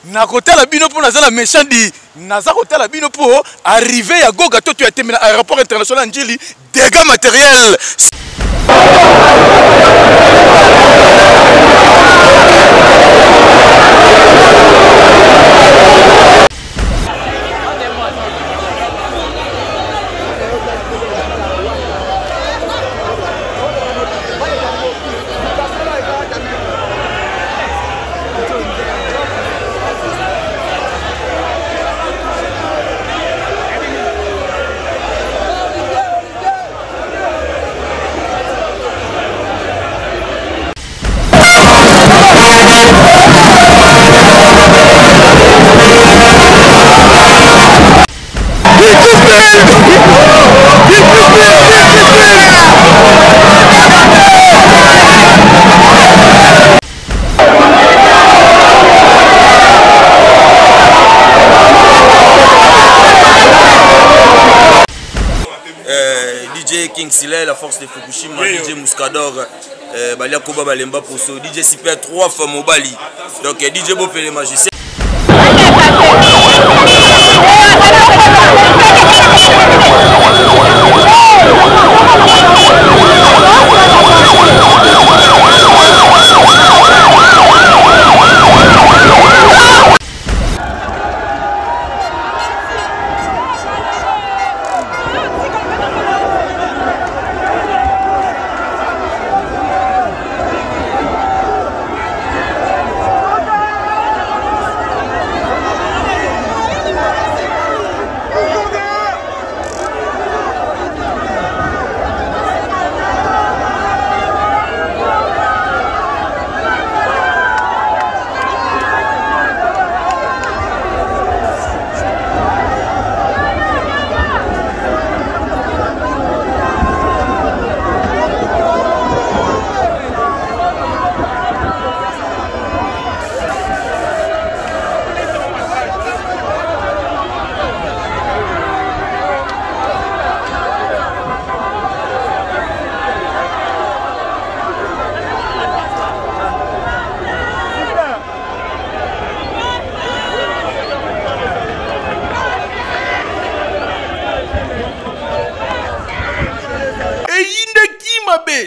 na kotala bino po nazala méchant di naza kotala bino po arrivé ya goga to tu atemela aéroport international Njili dégâts matériels. DJ King Silé, la force de Fukushima, DJ Muscador, Balia Koba Balemba Poso, DJ Super 3 femmes au Bali. Donc DJ Bopele Magicien.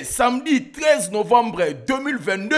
Samedi 13 novembre 2022,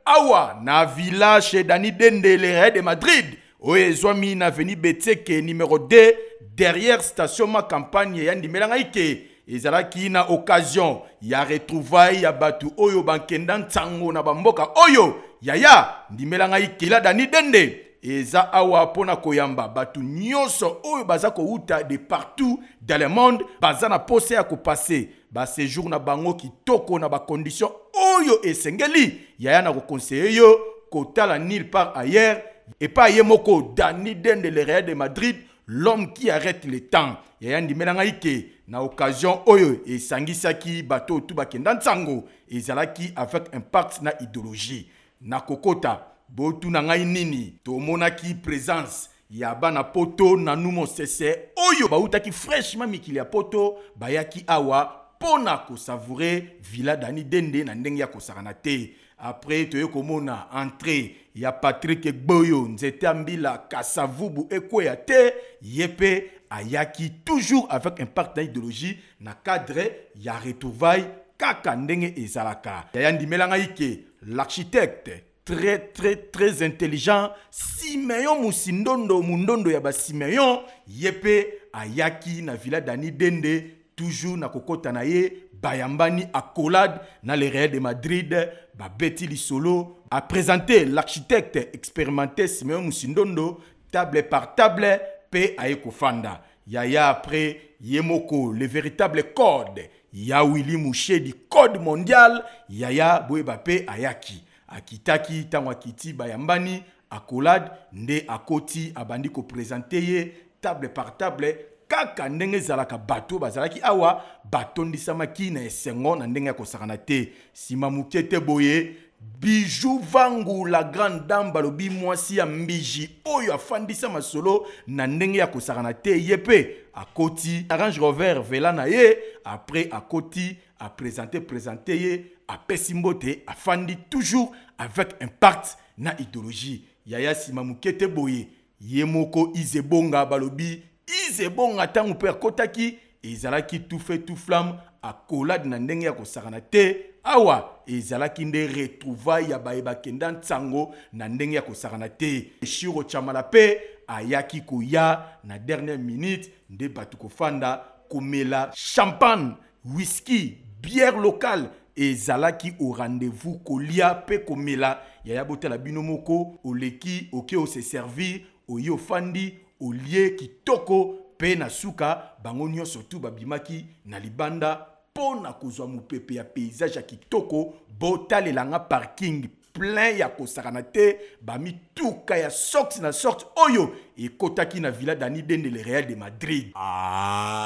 awa na villa chez Dani Dende, les Real de Madrid. Oezwami na veni Beteke numéro 2 derrière station ma campagne yandi melangaike. Ezalaki na occasion ya retrouvaille ya batu oyo bankenda ntango na bamboka oyo yaya ndi melangaike la Dani Dende. Eza awa pona koyamba batu nyonso oyo baza ko uta de partout dans le monde baza na pose ya ko passer ba séjour na bango kitoko na ba condition oyo esengeli yaya na ko conseiller yo kotala nulle part ailleurs et pas yemoko Dani Dende le Real de Madrid, l'homme qui arrête le temps. Yaya ndimelanga ike na occasion oyo esangisaki bato tout bakenda ntango ezalaki avec impact na idéologie na kokota botu na ngai nini tomonaki présence ya bana poto na numo sese oyo bautaki fraîchement mikili ya poto bayaki awa pona ko savourer villa Dani Dende na ndenge ya kosakana te. Après toye komona entrée ya Patrick Boyo nzete ambila kasavubu ekweya te yepe ayaki toujours avec impact na idéologie na cadre ya retrouvaille kaka ndenge ezalaka. Yaya ndimelanga ike l'architecte très intelligent Simeon Musindondo mundondo ya ba Simeon yepe ayaki na villa Dani Dende toujours na kokota na ye bayambani accolade na le Real de Madrid babeti lisolo a présenté l'architecte expérimenté Simeon Musindondo table par table pe aye kofanda yaya après yemoko le véritable code ya Willy Mouché du code mondial yaya boyeba pe ayaki akitaki tangwa kiti bayambani accolade nde akoti abandi ko présenter ye table par table kaka ndenge zalaka bato bazalaki awa batondisamaki na esengo na ndenge ya kosakana te sima mukete boye Bijou Vangu la grande dame balobi mwasi ya mbiji oyo afandisa masolo na ndenge ya kosakana te yepe akoti Range Rover vela na ye après akoti a présenté ye a pesimbote afandi toujours avec impact na idéologie yaya sima mukete boye yemoko izebonga balobi izebonga tangu pe kotaki ezalaki tout fait tout flamme akolade na ndenge ya kosakana te awa ezalaki nde retrouvaille ya bayeba kenda ntango na ndenge ya kosakana te Shiro Chamala pe ayaki koya na dernière minute nde batu kofanda komela champagne whisky bière locale ezalaki au rendez-vous kolia pe komela yaya botela bino moko oleki oke o se servir oyo fandi olie kitoko pe na suka bango nyonso tu babimaki na libanda pona kozwa mupepe ya paysage ya kitoko botalelanga parking plein ya kosakana te bamituka ya sorti na sorte oyo ekotaki na Villa Dani Dende le Real de Madrid. Ah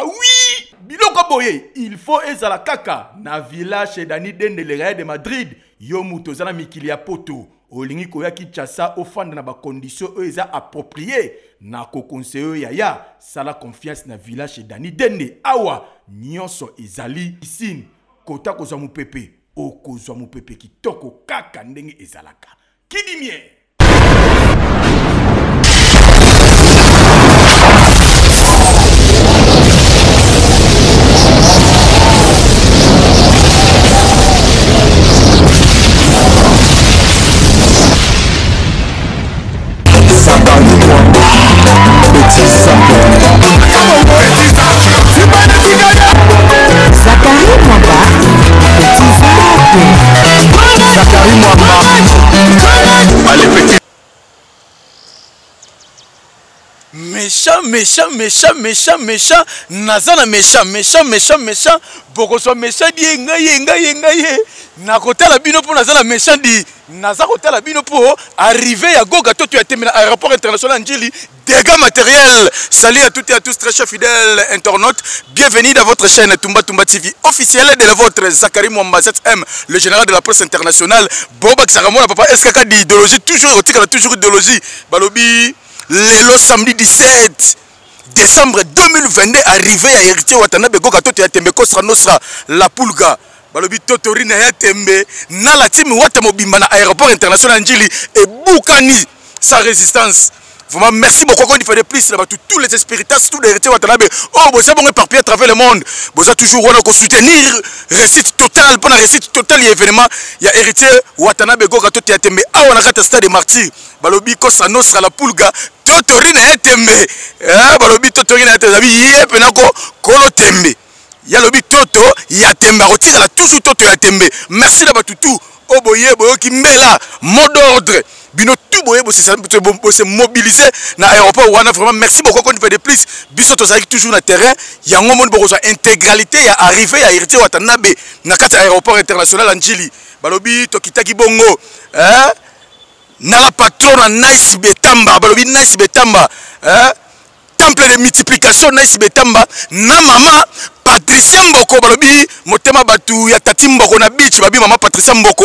oui, biloko boye il faut ezala kaka na Villa chez Dani Dende le Real de Madrid yo muto zana mikili ya poto olingi koya Kinshasa ofanda na ba conditions eza approprié na ko conseiller yaya sala confiance na Villa chez Dani Dende awa nyonso ezali piscine kota kozwa mupepe okozwa mupepe kitoko kaka ndenge ezalaka kidimie. méchant nazana méchant bokoso méchant di yenga na kotala bino po nazala méchant di naza kotala bino po arrivé ya goga to tu ya temena aéroport international Njili dégâts matériels. Salut à toutes et à tous très chers fidèles internautes, bienvenue dans votre chaîne Tumba TV officielle de la vôtre Zakari Mwamba 7M, le général de la presse internationale. Bobak Saramona papa SKK d'idéologie toujours idéologie balobi. Le samedi 17 décembre 2022 arrivé à héritier Watanabe Goga Toto ya Tembe Kosra Nosra La Pulga balobi Totorina ya Tembe na la team Watamobimba na aéroport international Njili et Boukani sa résistance. Vraiment merci beaucoup quand il fait de plus là tous les spiritas tous les héritiers Watanabe oh vous savez on est éparpillé à travers le monde vous avez toujours on a soutenir réussite totale pendant réussite totale événement il y a héritier Watanabe Goga Toto ya Tembe ah on a raté stade des martyrs balobi Kosra Nosra La Pulga Totorina ya Tembe balobi Totorina ya Tembe yepe nako kolo Tembe ya lobi Toto ya Tembe retire la toujours Toto ya Tembe merci là tout oh boye ki mbela mot d'ordre bino tout boye se mobiliser na aéroport wana vraiment merci beaucoup quand tu fais de plus biso tozali toujours na terrain yango mon bozo intégralité ya arrivé ya héritier Watanabe na kati aéroport international Njili balobi tokitaki bongo na la patronne Nice Betamba balobi Nice Betamba temple de multiplication Nice Betamba na mama Patricia Mboko balobi motema batu ya tati Mboko na beach babi mama Patricia Mboko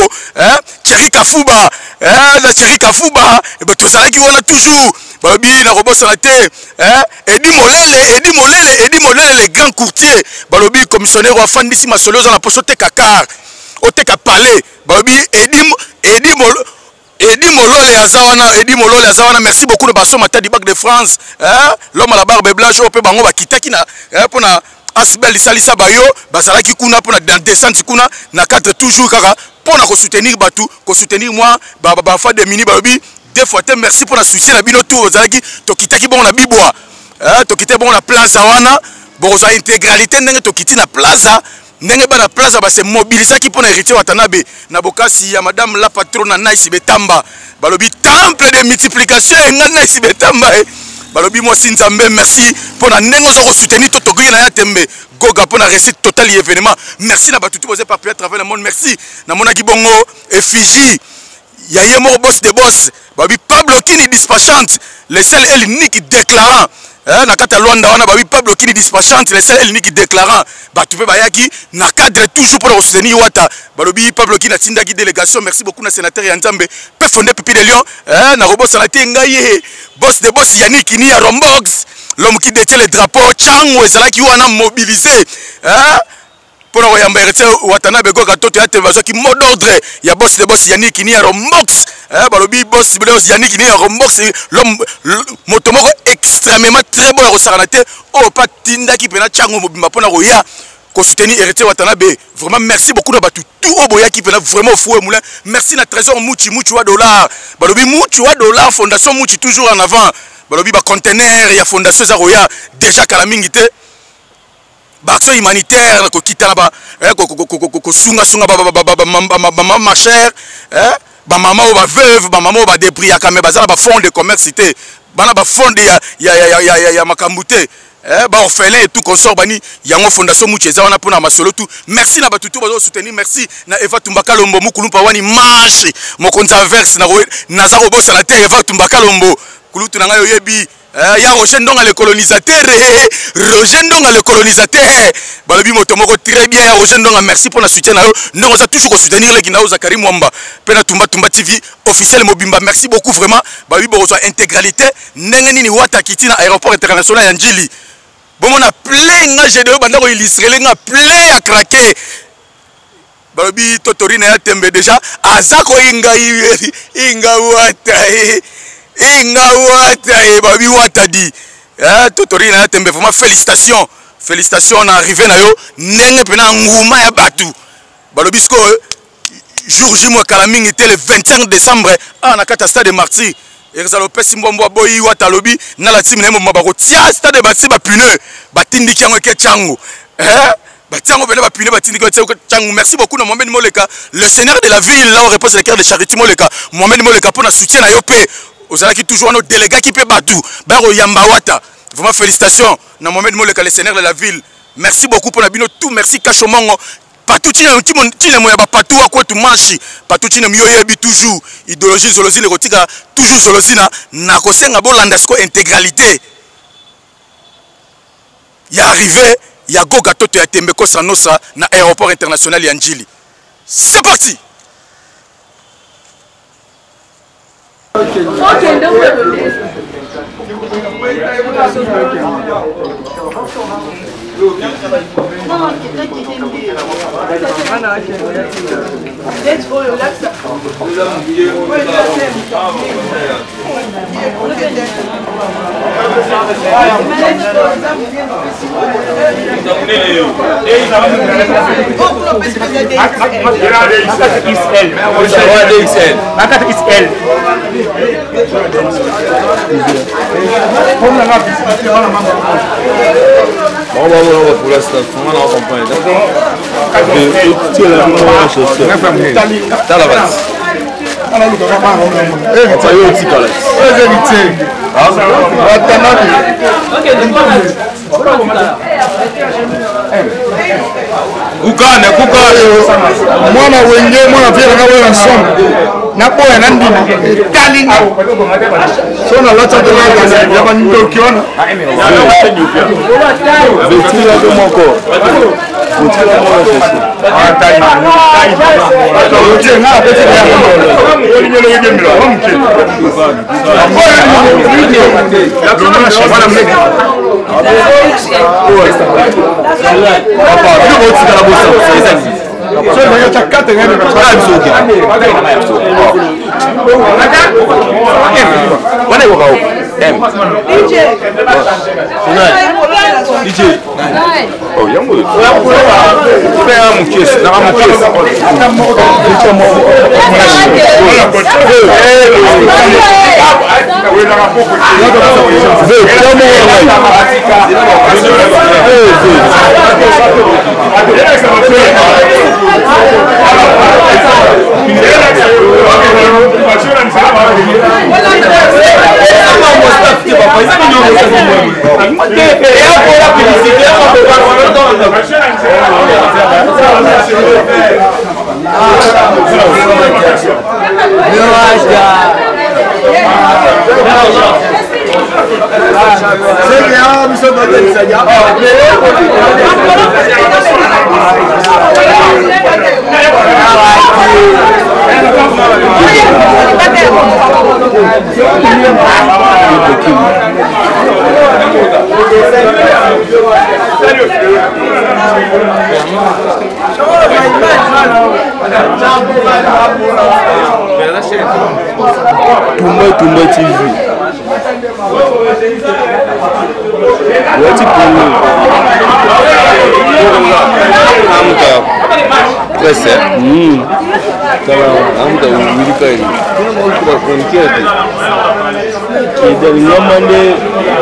Thierry Kafuba na Thierry Kafuba et ben tozalaki wana toujours balobi na robosa la te Edi Molele le grand courtier balobi commissionnaire wa fandisi masolo za na posote kakar oteka palais balobi Edi Molole Azawana, merci beaucoup de Basso Mata du Bac de France, l'homme à la barbe blanche, au Pébango, Kitaki na pour na Asbel Salisa Bayo, Basalaki Kuna pour dans descente Kuna, na cadre toujours kaka pour na soutenir Batu, soutenir moi, Bafa de Mini Babi, deux fois merci pour la souci la bino tout, Zalaki, Tokitaki bon la Biboa, Tokité bon la plaza wana, bon za intégralité n'enge Tokiti na plaza. Ndenge bana plaza ba se mobiliser qui pour héritier Watanabe na bokasi ya madame la patronne Nice Betamba balobi temple de multiplication nga Nice Betamba balobi moi Sinzambe merci pour na ndenge zo soutenir Totogi na ya Tembe Goga pour na réussite totale événement merci na batutu posé par à travers le monde merci na monaki bongo effigie ya yemo boss de boss babi Pablo Kini dispatchante le seul et l'unique déclarant na kata Luanda wana babi Pablo Kini dispatchante le seul et l'unique déclarant batu pe bayaki na cadre toujours pour soutenir Wata balobi Pablo Kini atindaki délégation merci beaucoup na sénateur ya Nzambe pe fondé Pipi de Lion na robosa la tengaye boss de boss Yannick ni ya Rombox l'homme qui détient le drapeau Chango ezalaki wana mobilisé pour koyamba héritier Watanabe Goka Toto ya tevazo ki mot d'ordre ya boss de boss Yannick ni ya Rombox balobi boss Yannick ni ya Rombox l'homme motomoko extrêmement très bon ya Rosaranate o pa tinda ki pena chango mobimba pona koya ko soutenir héritier Watanabe. Vraiment merci beaucoup na batu tout oboya ki pena vraiment fou moulin. Merci na trésor Mouchi wa dollar balobi Mouchi wa dollar fondation Mouchi toujours en avant balobi ba conteneur ya fondation za roya déjà kala mingi te action humanitaire ko kitana ba ko sunga ma chère ba maman ou ba veuve ba maman ou ba débris ya kamé bazala ba fond de commerce cité bana ba fond ya makambute ba orphelin et tout consort bani yango fondation Mucheza wana pona masolo tout. Merci na batutu bazo soutenir. Merci na Eva Tumbaka Lombo Mukulumpa wani marche mo controverse na za robosa na terre Eva Tumbaka Lombo kulutu na ngayo yebi ya Roger Ndonga le colonisateur Roger Ndonga le colonisateur balobi motomoko très bien ya Roger Ndonga merci pour la soutien na yo ndongo za toujours soutenir le Ginao Zakari Mwamba pena Tumba TV officiel Mobimba merci beaucoup vraiment balobi bozo intégralité ndenge nini wata kiti na aéroport international ya Njili bomo na plein nga GDO banda ko illustrer nga plein ya craquer balobi Totorina ya tembe déjà azako inga wata babi watadi Totorina ya tembe vraiment félicitations on arrivé na yo nenge pena nguma ya batu balobi sko jour J mo kala mingi te le 25 décembre na kata stade Martyr Erzalo pesi mbombo boyi wata lobi na la team na mo mabako tia stade Martyr ba pneu batindi kiango ke chango batiango bele ba pneu batindi ke chango. Merci beaucoup na Mohamed Moleka le seigneur de la ville là on repose le cœur de Charity Moleka Mohamed Moleka pour na soutien na yo pe ozalaki toujours nos délégués qui peut battu baro yambawata vraiment félicitations na Mohamed Moleka le seigneur de la ville. Merci beaucoup pour la bino tout merci Kachomongo partout tine moya ba partout quoi tu manchi partout tine miyo yebi toujours idéologie zolozine kotika toujours zolozina na kosenga bolanda sko intégralité ya arrivé ya Goka Toto ya tembe ko sanosa na aéroport international ya Njili. C'est parti. Bon, pour l'instant, on va accompagner. Ukane mwana wenge mwana vile na wewe ensemble na boya na ndina tali so na lata de la ya bando ukiona betila de moko betila moko sasa tali yote na betila ya moko ni nyelo yenge mira omke boya ni shobana mleke Tumba TV. Wati Polo. Amka. Presse. Kala amka ulikali. Kwa kontiate. Kida nyamande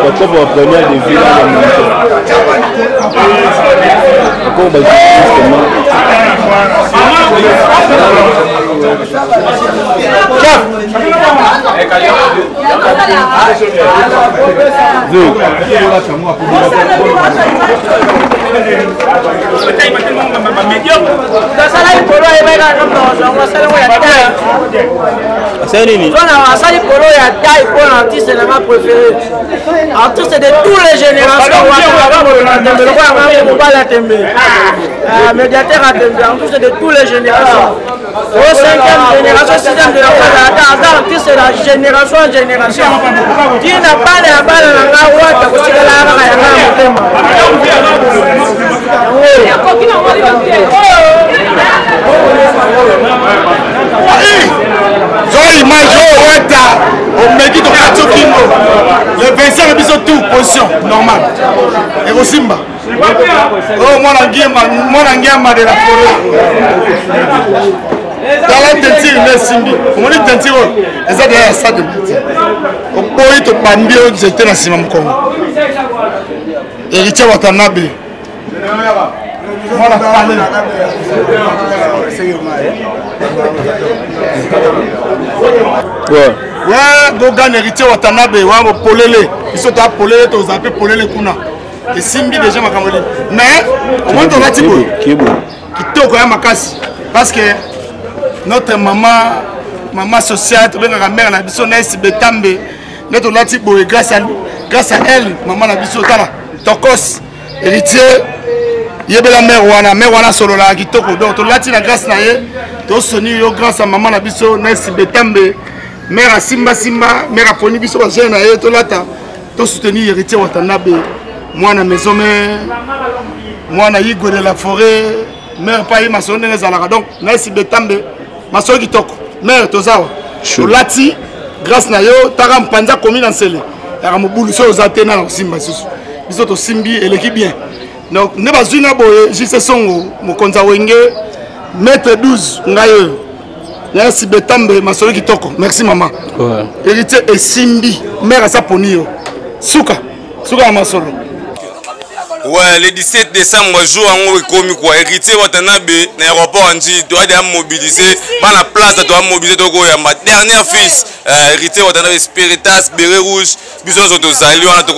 kwa sababu wa première de ville à Monte. Encore bah justement. Artiste de toutes les générations, médiateur à artiste de toutes les générations. Au 5e génération, 6e génération, artiste de la génération en génération. Qui n'a pas de balle dans la ouate, parce que Joy Major Weta, on me dit de Kingo. Le 25 bisous tout position normale. Et au Simba. Oh moi la guerre de la forêt. Dans la tentire les Simbi. On dit tentire. Et ça derrière ça de petit. Au point de Bambi j'étais dans Simam Congo. Héritier Watanabe. Voilà, ouais, Gogan héritier Watanabe, ouais, Polele. Ils sont à Polele, tu as appelé Polele Kuna. Et Simbi déjà ma camoli. Mais, au moins on a dit qui te connaît ma casse. Parce que notre maman sociale, la mère, la biso Naïs Betambe, notre latibo, grâce à elle, maman la biso Tala, Tokos, héritier. Yebela mère wana solo la kitoko donc to lati la grâce na ye to soni yo grâce à maman na biso Naïs Betambe mère Simba mère a poni biso ba jeune na ye to lata to soutenir héritier Watanabe mwana maison mère mwana yigo de la forêt mère pa yima sonne ngezala donc Naïs Betambe maso kitoko mère to zawa to lati grâce na yo tara mpanza commune en sele ya mobulu so ozatena na Simba susu biso to simbi eleki bien. Donc, nous avons dit que Songo, Mokonza Wenge, maître 12, Ngayo, Naïs Betambe, ma soeur Kitoko. Merci maman. Héritier et Simbi, mère à Saponio. Souka à ma soeur. Ouais, le 17 décembre, jour en haut, comme quoi, héritier Watanabe, l'aéroport en dit, doit être mobilisé, dans la place, doit mobiliser, ma dernière fils, héritier Watanabe, Spiritas, Béret Rouge, Bison Zotozali, on a tout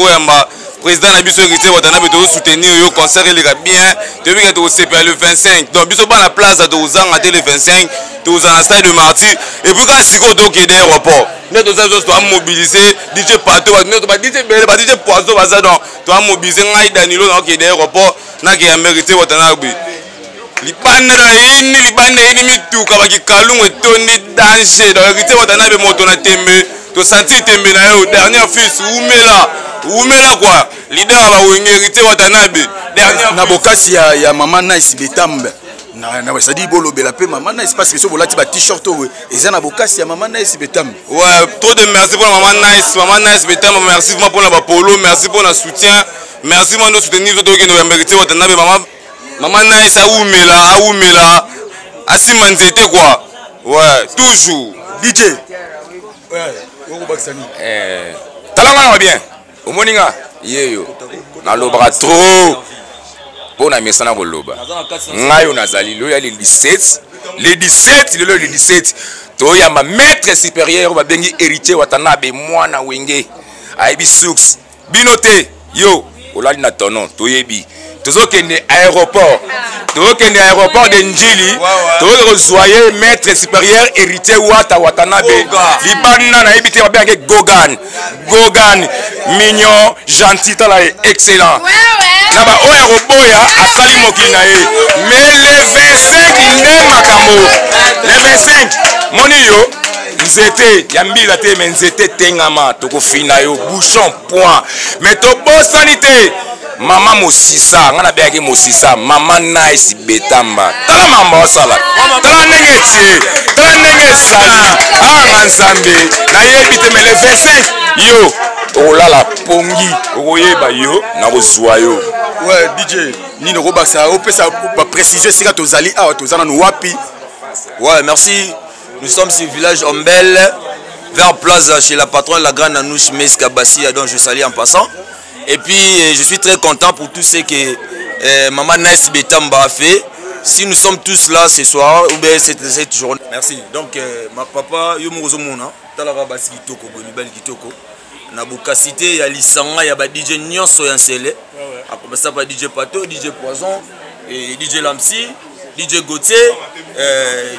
président Nabiso héritier Watanabe de soutenir le concert il est bien depuis que au CPA le 25 donc biso ba la place de Ozanga le 25 de Ozanga stade de Martyr et puis quand Siko donc est d'aéroport nous doit mobiliser DJ Pato nous ba DJ Bele ba DJ Poizo baza donc doit mobiliser ngai Danilo donc est d'aéroport na ki héritier Watanabe libanda ini mituka ba ki kalungu toni danger donc héritier Watanabe moto na tembe to sentir tembe na yo dernière fils Oumela quoi, leader va hérité Watanabe. Na bokasi ya maman Naïs Betambe. Na ça dit bolo bela pe maman Naïs parce que so volati ba t-shirt we. Eza na bokasi ya maman Naïs Betambe. Ouais, trop de merci pour maman Naïs Betambe, merci pour la polo, merci pour le soutien. Merci pour nous soutenir tout qui nous hérité Watanabe maman Naïs Oumela. Asimanzete quoi. Ouais, toujours. DJ. Ouais, on va baxani. Talanga va bien. Au moninga yeyo na lobra trop pona mesana ko loba ngayo nazali lo ya le 17 le 17 to ya ma maître supérieur ba bengi héritier Watanabe mwana wenge aibi sux binote yo olali na tonon to yebi tozokende aéroport de Njili tozozoyer maître supérieur héritier Watanabe libanda na ebité babengi Gogan mignon gentil tala excellent na ba oya roboya asali mokili na ye mais le 25 nde makambo le 25 moni yo nzete ya mbila te mais nzete tengama tokofina yo bouchon point mais to bosani te Maman Mosisa, on a bien que Mosisa, Maman Nice Betamba. Tala mamba osala. Tala nengeti, tala nengesali. Ah ensemble. Na yebite me le 25 yo. Ola la pongi, okoyeba yo na kozwa yo. Ouais, DJ, Nino Robasa, on peut ça préciser c'est quand tozali ah tozana no wapi. Ouais, merci. Nous sommes sur village Ombel, vers place chez la patronne la grande Anouche Meska Bassia, dont je salue en passant. Et puis je suis très content pour tout ce que Maman Nice Betamba a fait. Si nous sommes tous là ce soir, ou bien cette journée. Merci. Donc ma papa, yo mozo mona, talava basi kitoko, bonibel kitoko. Na bokasité ya lisanga ya ba DJ nyonso ya nsele. A commencer par DJ Pato, DJ Poison et DJ Lamsi, DJ Gauthier,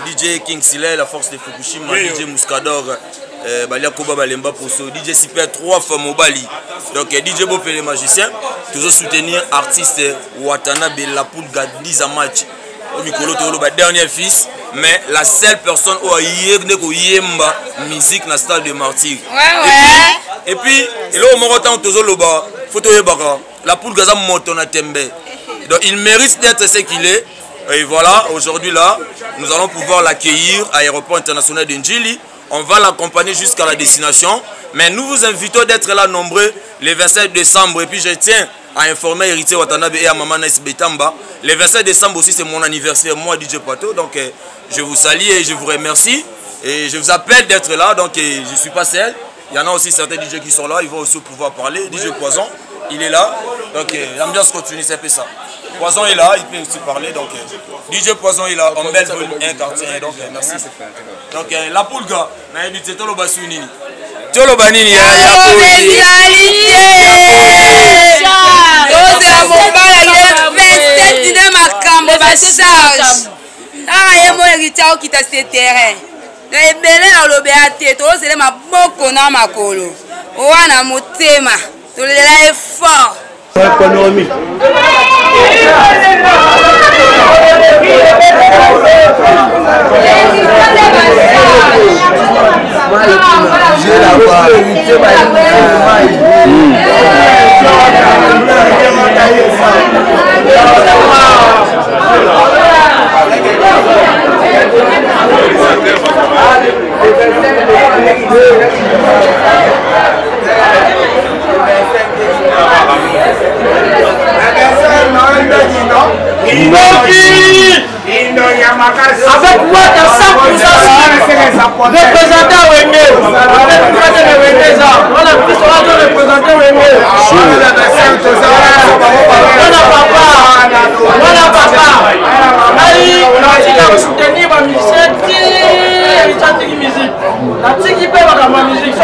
DJ King Sile, la force de Fukushima, DJ Muscador, Balia Koba Balemba Poso, DJ Super 3 fois Mobali. Donc DJ Bopé les magiciens, toujours soutenir artiste Watanabe la poule Gadiza match. Au micro le dernier fils, mais la seule personne où il y a musique dans le stade de martyr. Et puis il est au Morotan toujours le bas, photo la poule Gaza Motona Tembe. Donc il mérite d'être ce qu'il est. Et voilà, aujourd'hui là, nous allons pouvoir l'accueillir à l'aéroport international de Njili. On va l'accompagner jusqu'à la destination. Mais nous vous invitons d'être là nombreux le 27 décembre. Et puis je tiens à informer Héritier Watanabe et à Maman Nice Betamba. Le 27 décembre aussi c'est mon anniversaire, moi DJ Pato. Donc je vous salue et je vous remercie. Et je vous appelle d'être là. Donc je ne suis pas seul. Il y en a aussi certains DJ qui sont là. Ils vont aussi pouvoir parler. DJ Poison, il est là. Donc l'ambiance continue, c'est un peu ça. Poison est là, il peut aussi parler. Donc DJ Poison est là. On met un quartier. Donc merci. Donc la poule gars, on a invité tout le bas sur Nini. Tolo banini ya avec moi dans 100% représentant Wenge. On a pris son argent représentant Wenge. Voilà papa. Allez, on a soutenir ma musique. Il musique. La tiki peut avoir ma musique.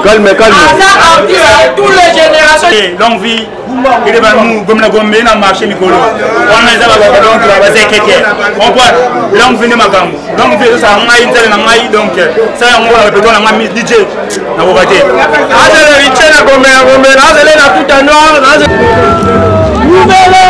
Calme. Toutes les générations. Longue vie. Il est venu comme la gomme dans marché Mikolo. On a ça donc la base keke. On voit longue vie de ma gamme. Longue vie ça on a une donc ça on va répéter on a mis DJ na bobate. Azele riche na gomme azele na tout en noir. Panzala.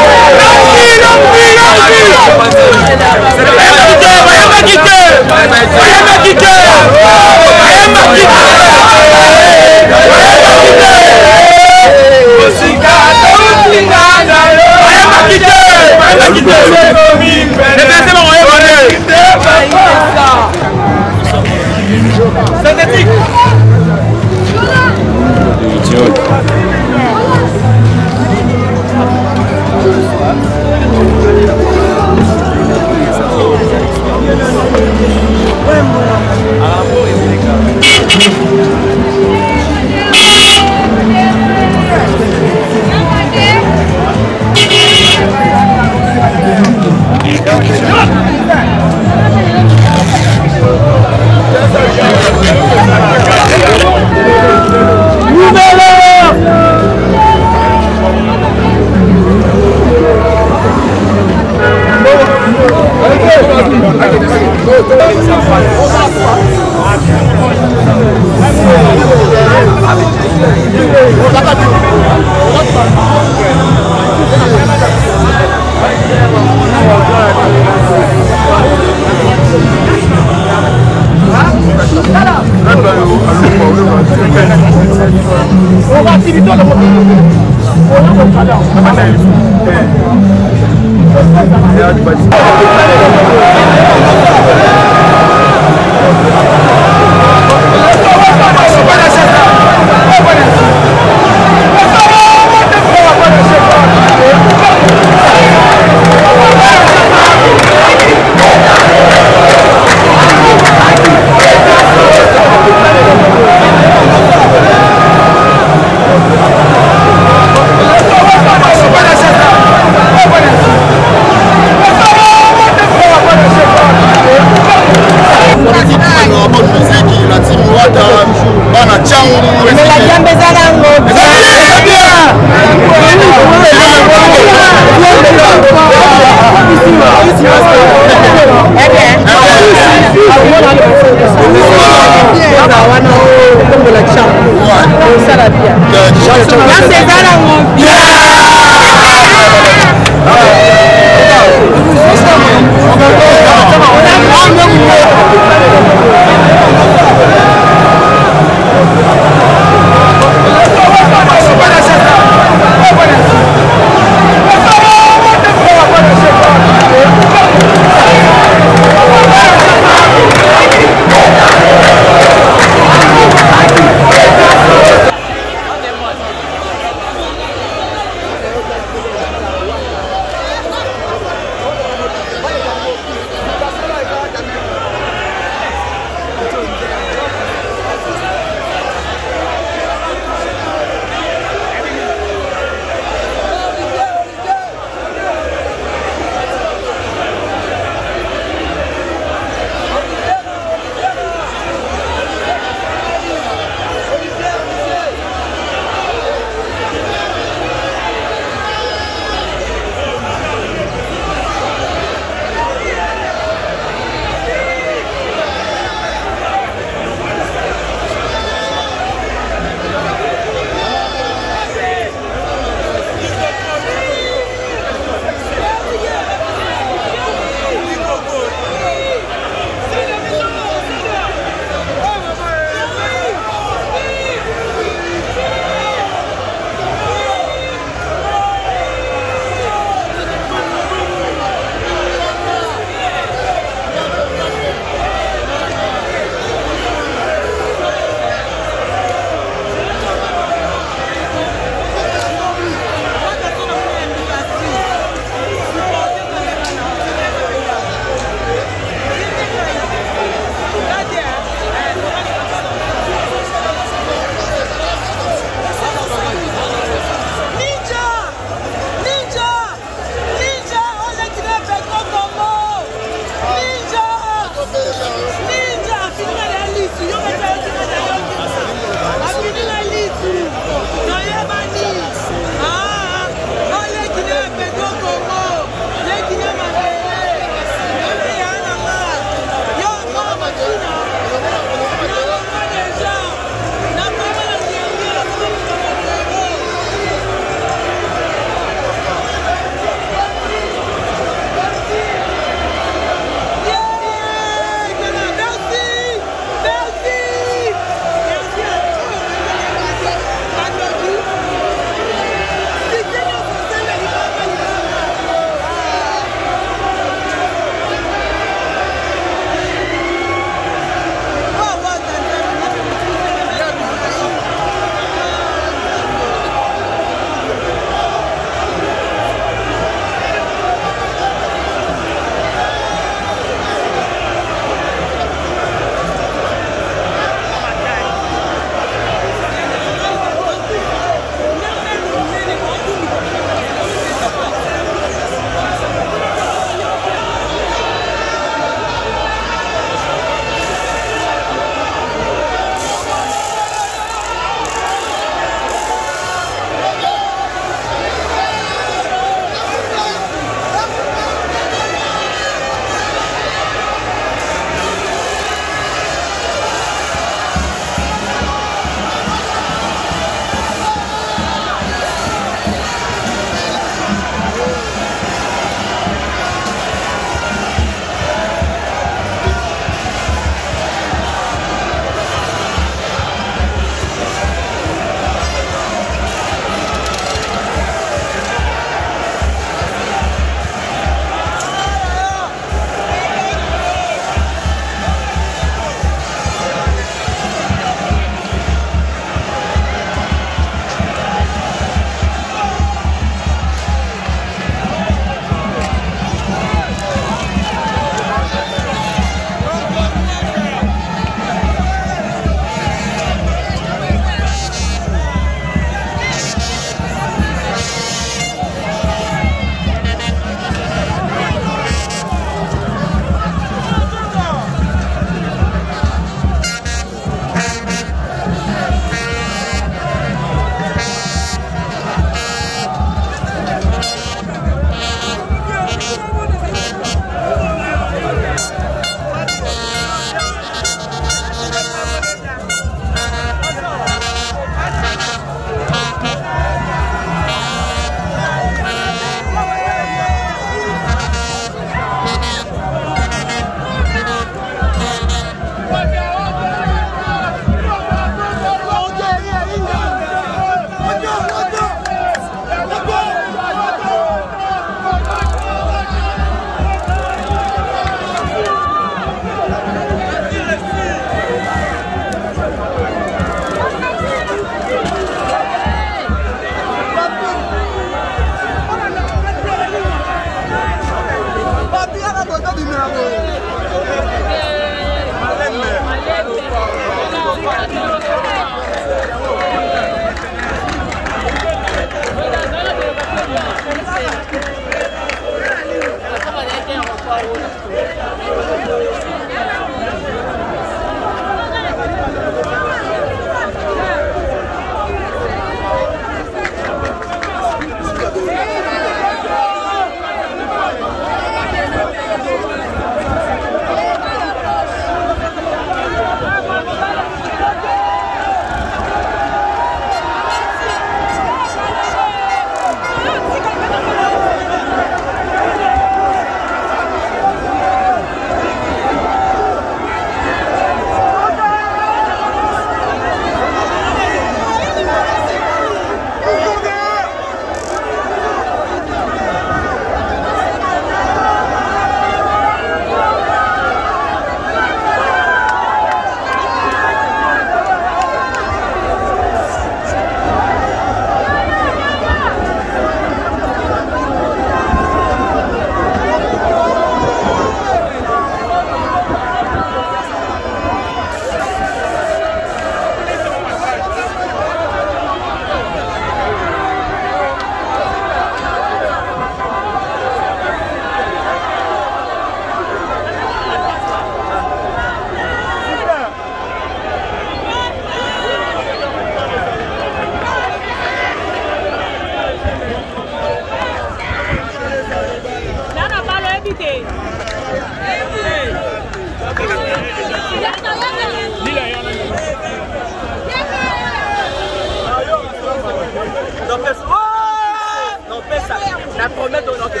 La promesse de notre pays.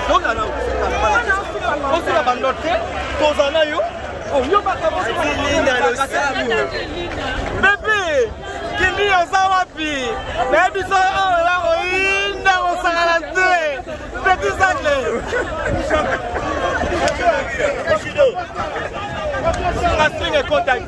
Donc, on s'est abandonné. Tous en ayant. On y va commencer. Bébé, qui dit on s'en va plus. Mais puis ça, on là, on s'en va la tête. Petit sacré. La string est contact.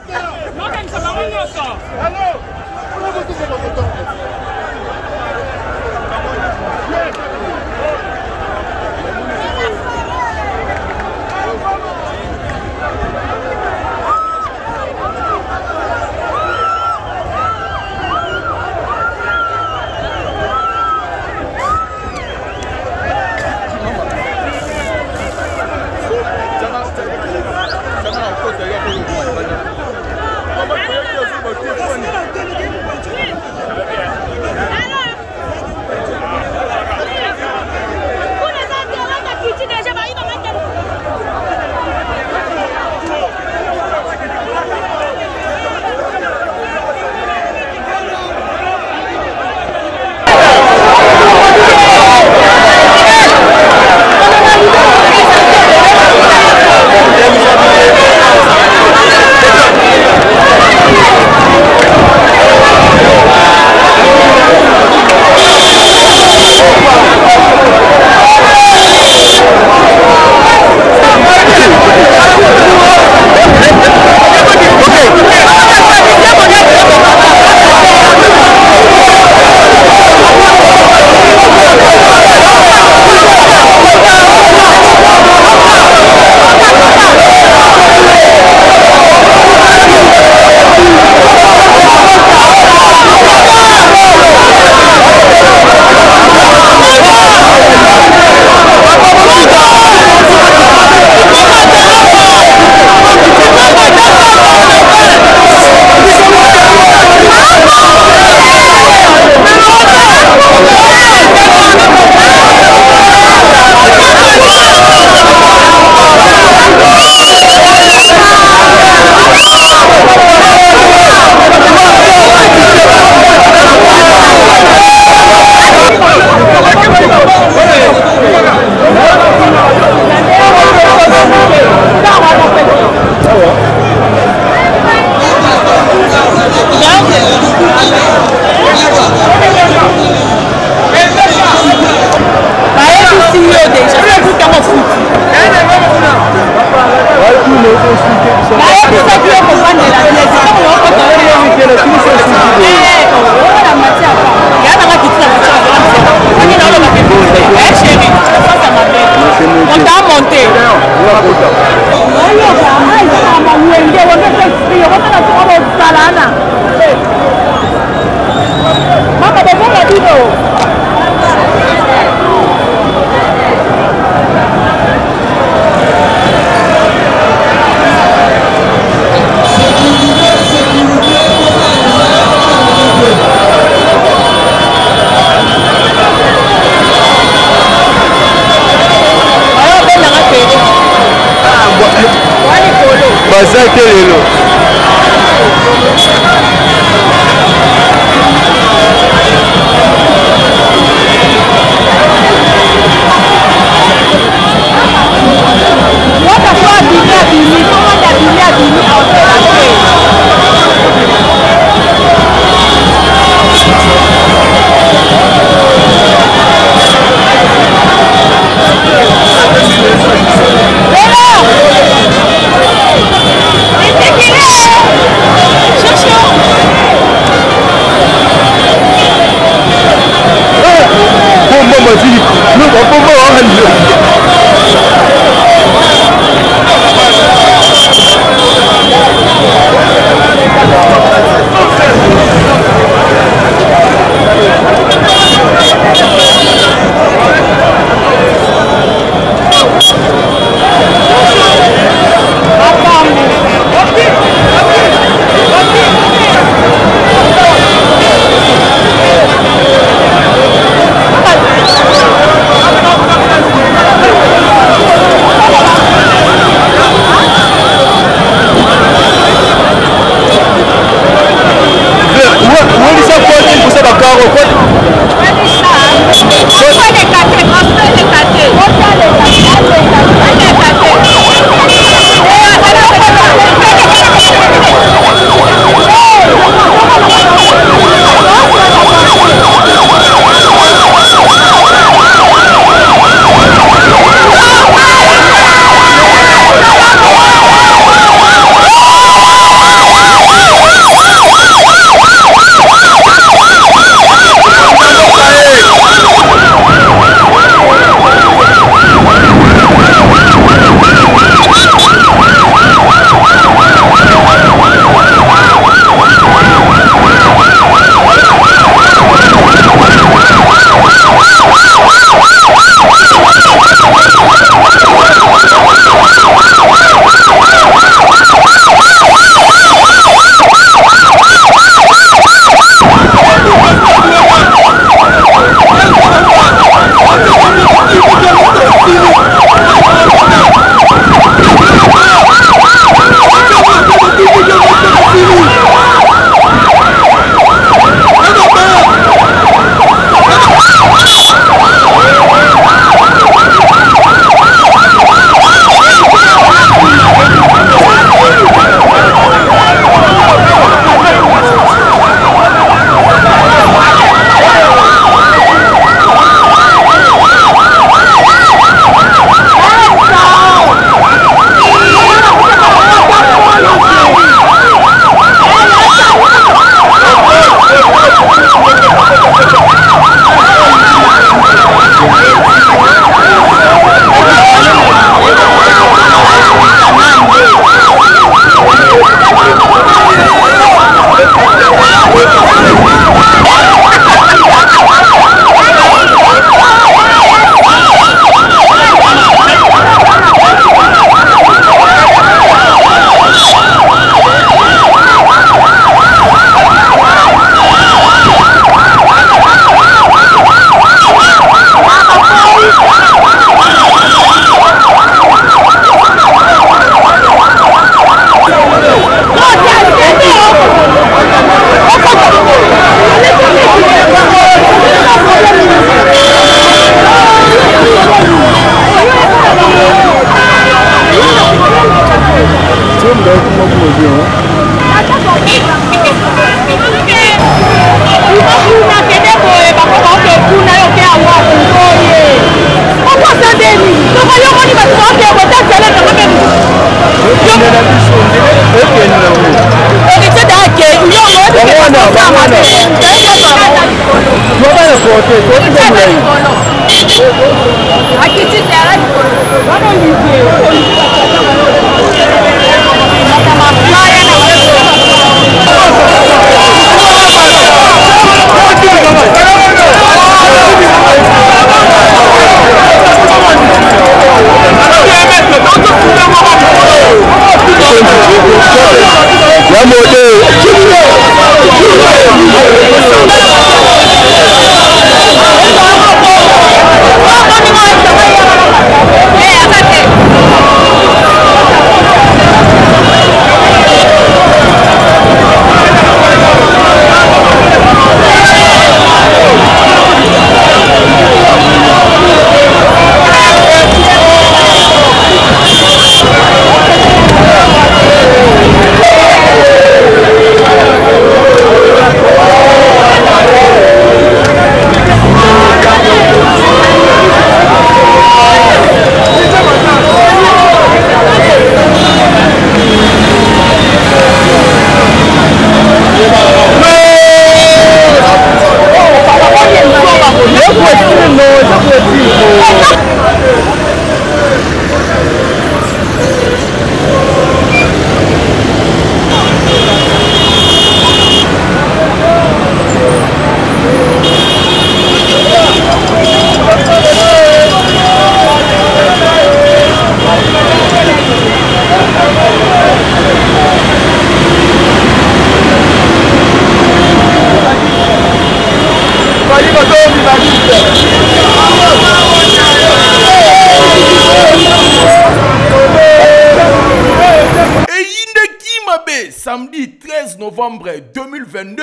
Samedi 13 novembre 2022,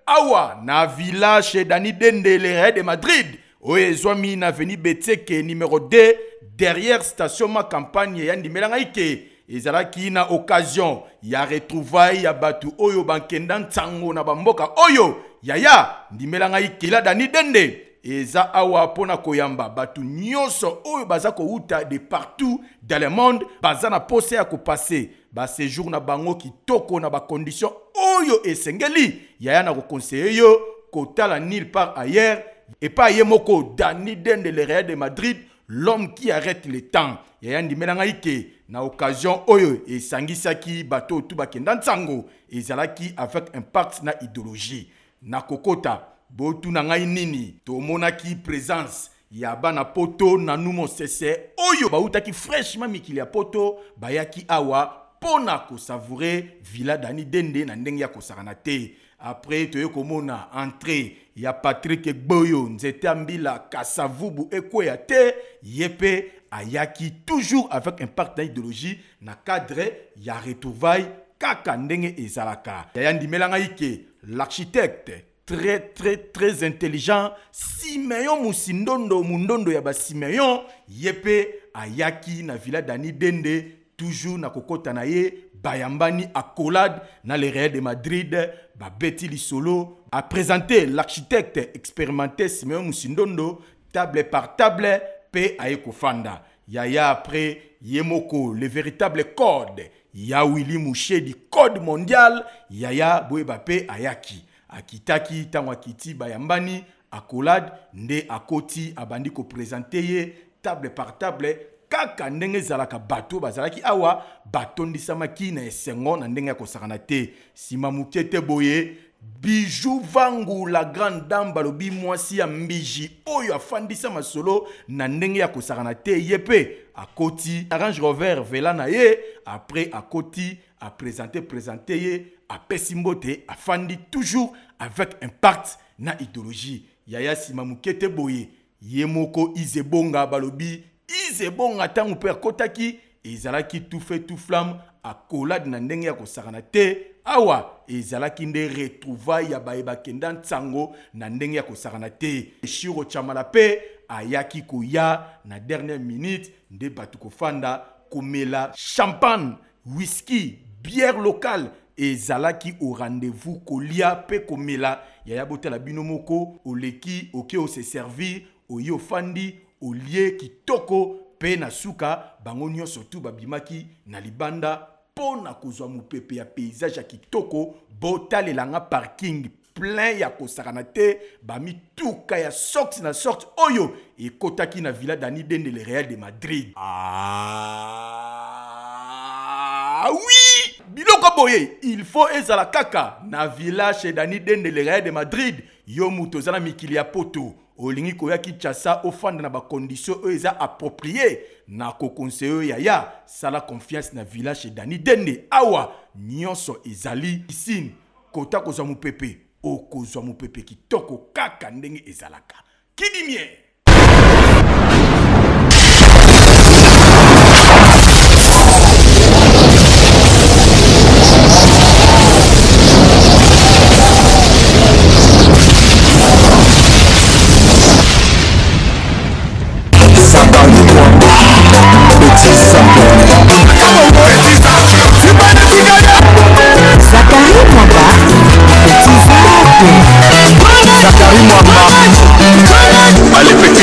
awa na villa chez Dani Dende, le de Madrid. Oezwami na veni Beteke numéro 2 derrière station ma campagne yandi melangaike. Ezalaki na occasion ya retrouvaille ya batu oyo bankenda ntango na bamboka oyo yaya ndimelangaike la Dani Dende. Eza awa pona koyamba batu nyonso oyo baza ko uta de partout dans le monde baza na pose ya ko passer ba séjour na bango kitoko na ba condition oyo esengeli yaya na ko conseiller yo kotala nulle part ailleurs et pas yemoko Dani Dende le Real de Madrid, l'homme qui arrête le temps. Yaya ndimelangaike na occasion oyo esangisaki bato tu bakenda ntango ezalaki avec impact na idéologie na kokota botu na ngai nini tomonaki présence ya bana poto na numo sese oyo bautaki fraîchement mikili ya poto bayaki awa pona ko savourer villa Dani Dende na ndenge ya kosakana te. Après toye komona entrée ya Patrick Boyo nzete ambila kasavubu ekweya te yepe ayaki toujours avec impact na idéologie na cadre ya retrouvaille kaka ndenge ezalaka. Yaya ndimelangaike l'architecte très intelligent Simeon Musindondo mundondo ya ba Simeon yepe ayaki na villa Dani Dende toujours na kokota na ye bayambani accolade na le Real de Madrid ba beti li solo a présenté l'architecte expérimenté Simeon Musindondo table par table pe ayeko fanda yaya après yemoko le véritable code ya Willy Mouché du code mondial yaya boyeba pe ayaki akitaki tangwa kiti bayambani accolade nde akoti abandi ko présenter ye table par table kaka ndenge zalaka bato bazalaki awa batondisamaki na esengo na ndenge ya kosakana te sima mukete boye Bijou Vangu la grande dame balobi mwasi ya mbiji oyo afandisa masolo na ndenge ya kosakana te yepe akoti Range Rover vela na ye après akoti a présenté ye a pesimbote afandi toujours avec impact na idéologie yaya sima mukete boye yemoko izebonga balobi izebonga tangu pe akotaki ezalaki tout fait tout flamme accolade na ndenge ya kosakana te awa ezalaki nde retrouvaille ya bayeba kenda ntango na ndenge ya kosakana te Shiro Chamala pe ayaki koya na dernière minute nde batu kofanda komela champagne whisky bière locale ezalaki au rendez-vous kolia pe komela yaya botela bino moko oleki oke o se servir oyo fandi olie kitoko pe na suka bango nyonso tu babimaki na libanda pona kozwa mupepe ya paysage ya kitoko botalelanga parking plein ya kosakana te bamituka ya sorte na sorte oyo ekotaki na villa Dani Dende le Real de Madrid. Ah oui, biloko boye, il faut ezala kaka na villa chez Dani Dende le Real de Madrid. Yo muto zana mikili ya poto olingi koya Kinshasa ofanda na ba condition oyo eza approprié na ko conseiller yaya sala confiance na villa chez Dani Dende. Awa nyonso ezali isine kota kozwa mupepe okozwa mupepe kitoko kaka ndenge ezalaka. Kidimie